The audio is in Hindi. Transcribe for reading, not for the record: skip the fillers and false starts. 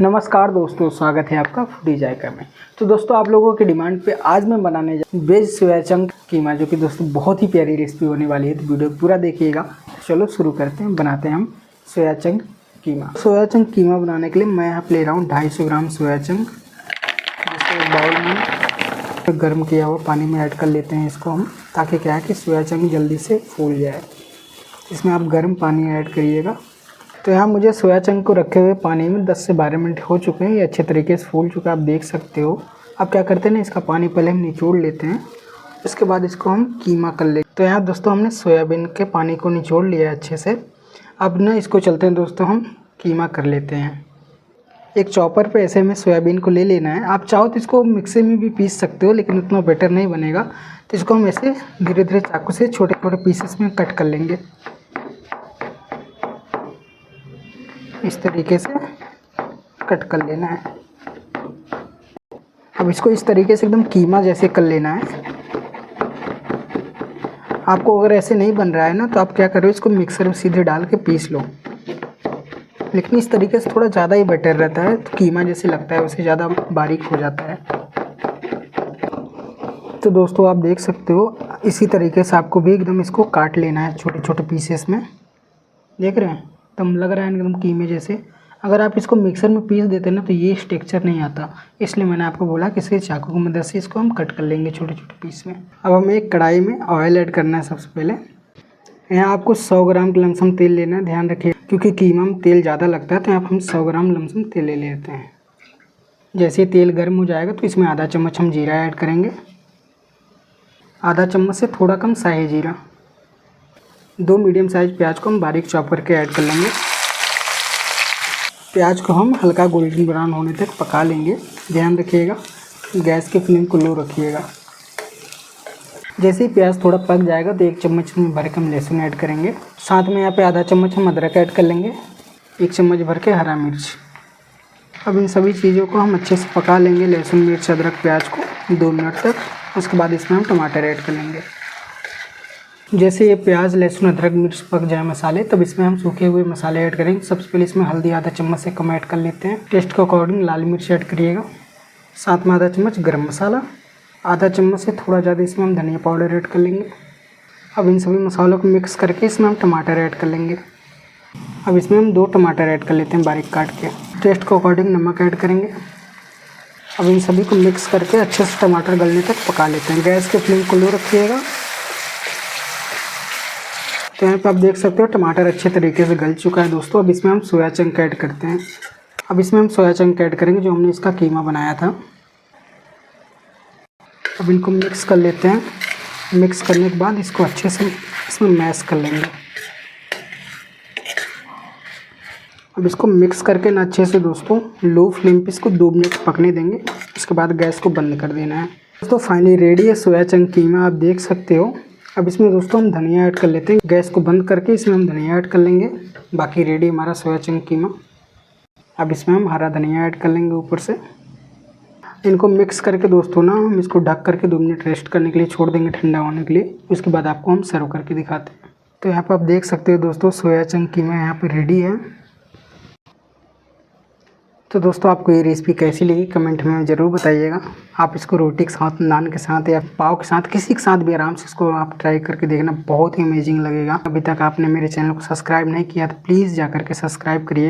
नमस्कार दोस्तों, स्वागत है आपका फूडी जायका में। तो दोस्तों, आप लोगों की डिमांड पे आज मैं बनाने जा वेज सोया चंक कीमा, जो कि दोस्तों बहुत ही प्यारी रेसिपी होने वाली है। तो वीडियो पूरा देखिएगा। चलो शुरू करते हैं, बनाते हैं हम सोया चंक कीमा। सोया चंक कीमा बनाने के लिए मैं यहाँ पे ले रहा हूँ 250 ग्राम सोया चंक, जिसको एक बाउल में गर्म किया हुआ पानी में ऐड कर लेते हैं इसको हम, ताकि क्या है कि सोया चंक जल्दी से फूल जाए। इसमें आप गर्म पानी ऐड करिएगा। तो यहाँ मुझे सोया चंक को रखे हुए पानी में 10 से 12 मिनट हो चुके हैं। ये अच्छे तरीके से फूल चुका है, आप देख सकते हो। अब क्या करते हैं ना, इसका पानी पहले हम निचोड़ लेते हैं, उसके बाद इसको हम कीमा कर लेते हैं। तो यहाँ दोस्तों हमने सोयाबीन के पानी को निचोड़ लिया है अच्छे से। अब ना इसको चलते हैं दोस्तों, हम कीमा कर लेते हैं। एक चॉपर पे ऐसे में सोयाबीन को ले लेना है। आप चाहो तो इसको मिक्सर में भी पीस सकते हो, लेकिन उतना बेटर नहीं बनेगा। तो इसको हम ऐसे धीरे धीरे चाकू से छोटे छोटे पीसेस में कट कर लेंगे। इस तरीके से कट कर लेना है। अब इसको इस तरीके से एकदम कीमा जैसे कर लेना है। आपको अगर ऐसे नहीं बन रहा है ना, तो आप क्या करो, इसको मिक्सर में सीधे डाल के पीस लो। लेकिन इस तरीके से थोड़ा ज़्यादा ही बेटर रहता है। तो कीमा जैसे लगता है उससे ज़्यादा बारीक हो जाता है। तो दोस्तों आप देख सकते हो, इसी तरीके से आपको भी एकदम इसको काट लेना है छोटे छोटे पीसेस में। देख रहे हैं, एकदम लग रहा है एकदम कीमे जैसे। अगर आप इसको मिक्सर में पीस देते ना, तो ये टेक्सचर नहीं आता। इसलिए मैंने आपको बोला कि इसके चाकू की मदद से इसको हम कट कर लेंगे छोटे छोटे पीस में। अब हमें एक कढ़ाई में ऑयल ऐड करना है। सबसे पहले यहाँ आपको 100 ग्राम का लमसम तेल लेना है। ध्यान रखिए, क्योंकि कीमा में तेल ज़्यादा लगता है, तो यहाँ पर हम 100 ग्राम लमसम तेल ले लेते हैं। जैसे तेल गर्म हो जाएगा, तो इसमें आधा चम्मच हम जीरा ऐड करेंगे। आधा चम्मच से थोड़ा कम शाही जीरा। 2 मीडियम साइज प्याज को हम बारीक चॉप करके ऐड कर लेंगे। प्याज को हम हल्का गोल्डन ब्राउन होने तक पका लेंगे। ध्यान रखिएगा, गैस की फ्लेम को लो रखिएगा। जैसे ही प्याज थोड़ा पक जाएगा, तो 1 चम्मच में भर के हम लहसुन ऐड करेंगे। साथ में यहाँ पे आधा चम्मच हम अदरक ऐड कर लेंगे। 1 चम्मच भर के हरा मिर्च। अब इन सभी चीज़ों को हम अच्छे से पका लेंगे, लहसुन मिर्च अदरक प्याज को 2 मिनट तक। उसके बाद इसमें हम टमाटर ऐड कर लेंगे। जैसे ये प्याज लहसुन अदरक मिर्च पक जाए मसाले, तब इसमें हम सूखे हुए मसाले ऐड करेंगे। सबसे पहले इसमें हल्दी आधा चम्मच से कम ऐड कर लेते हैं। टेस्ट के अकॉर्डिंग लाल मिर्च ऐड करिएगा। साथ में आधा चम्मच गरम मसाला, आधा चम्मच से थोड़ा ज़्यादा इसमें हम धनिया पाउडर ऐड कर लेंगे। अब इन सभी मसालों को मिक्स करके इसमें हम टमाटर ऐड कर लेंगे। अब इसमें हम 2 टमाटर ऐड कर लेते हैं बारीक काट के। टेस्ट के अकॉर्डिंग नमक ऐड करेंगे। अब इन सभी को मिक्स करके अच्छे से टमाटर गलने तक पका लेते हैं। गैस के फ्लेम को लो रखिएगा। तो यहाँ पे आप देख सकते हो टमाटर अच्छे तरीके से गल चुका है दोस्तों। अब इसमें हम सोया चंक ऐड करते हैं। अब इसमें हम सोया चंक ऐड करेंगे, जो हमने इसका कीमा बनाया था। अब इनको मिक्स कर लेते हैं। मिक्स करने के बाद इसको अच्छे से इसमें मैश कर लेंगे। अब इसको मिक्स करके ना अच्छे से दोस्तों लो फ्लेम पे इसको 2 मिनट पकने देंगे। उसके बाद गैस को बंद कर देना है। दोस्तों फाइनली रेडी है सोया चंक कीमा, आप देख सकते हो। अब इसमें दोस्तों हम धनिया ऐड कर लेते हैं। गैस को बंद करके इसमें हम धनिया ऐड कर लेंगे। बाकी रेडी हमारा सोया चंक कीमा। अब इसमें हम हरा धनिया ऐड कर लेंगे ऊपर से। इनको मिक्स करके दोस्तों ना हम इसको ढक करके 2 मिनट रेस्ट करने के लिए छोड़ देंगे, ठंडा होने के लिए। उसके बाद आपको हम सर्व करके दिखाते हैं। तो यहाँ पर आप देख सकते हो दोस्तों, सोया चंक कीमा यहाँ पर रेडी है। तो दोस्तों आपको ये रेसिपी कैसी लगी कमेंट में ज़रूर बताइएगा। आप इसको रोटी के साथ, नान के साथ या पाव के साथ, किसी के साथ भी आराम से इसको आप ट्राई करके देखना, बहुत ही अमेजिंग लगेगा। अभी तक आपने मेरे चैनल को सब्सक्राइब नहीं किया तो प्लीज़ जा करके सब्सक्राइब करिए।